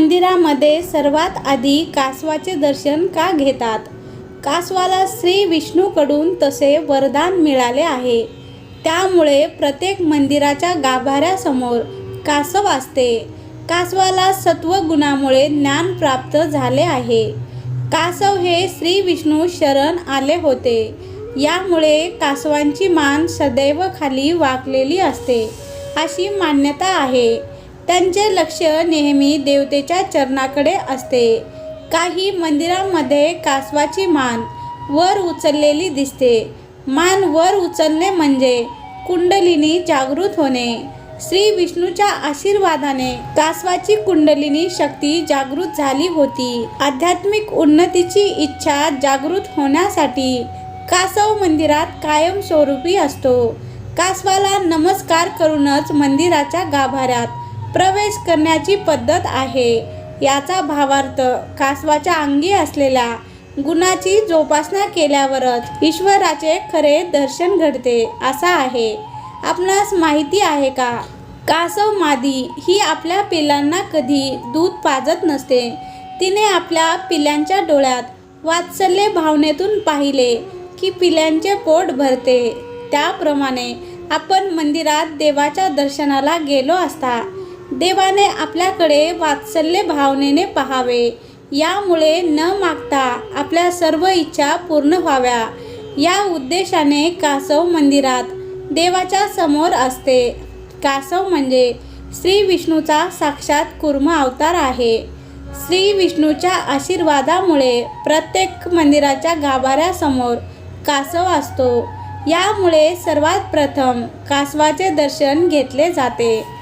मंदिरामध्ये सर्वात आधी कासवाचे दर्शन का घेतात? कासवाला श्री विष्णूकडून तसे वरदान मिळाले आहे. त्यामुळे प्रत्येक मंदिराच्या गाभाऱ्यासमोर कासव असते. कासवाला सत्वगुणामुळे ज्ञान प्राप्त झाले आहे. कासव हे श्री विष्णू शरण आले होते. यामुळे कासवांची मान सदैव खाली वाकलेली असते अशी मान्यता आहे. त्यांचे लक्ष नेहमी देवतेच्या चरणाकडे असते. काही मंदिरांमध्ये कासवाची मान वर उचललेली दिसते. मान वर उचलणे म्हणजे कुंडलिनी जागृत होणे. श्री विष्णूच्या आशीर्वादाने कासवाची कुंडलिनी शक्ती जागृत झाली होती. आध्यात्मिक उन्नतीची इच्छा जागृत होण्यासाठी कासव मंदिरात कायमस्वरूपी असतो. कासवाला नमस्कार करूनच मंदिराच्या गाभाऱ्यात प्रवेश करण्याची पद्धत आहे. याचा भावार्थ कासवाच्या अंगी असलेल्या गुणाची जोपासना केल्यावरच ईश्वराचे खरे दर्शन घडते असा आहे. आपणास माहिती आहे का? कासव मादी ही आपल्या पिलांना कधी दूध पाजत नसते. तिने आपल्या पिल्यांच्या डोळ्यात वात्सल्य भावनेतून पाहिले की पिल्यांचे पोट भरते. त्याप्रमाणे आपण मंदिरात देवाच्या दर्शनाला गेलो असता देवाने आपल्याकडे वात्सल्य भावनेने पाहावे. यामुळे न मागता आपल्या सर्व इच्छा पूर्ण व्हाव्या या उद्देशाने कासव मंदिरात देवाच्या समोर असते. कासव म्हणजे श्री विष्णूचा साक्षात कूर्म अवतार आहे. श्री विष्णूच्या आशीर्वादामुळे प्रत्येक मंदिराच्या गाभाऱ्यासमोर कासव असतो. यामुळे सर्वात प्रथम कासवाचे दर्शन घेतले जाते.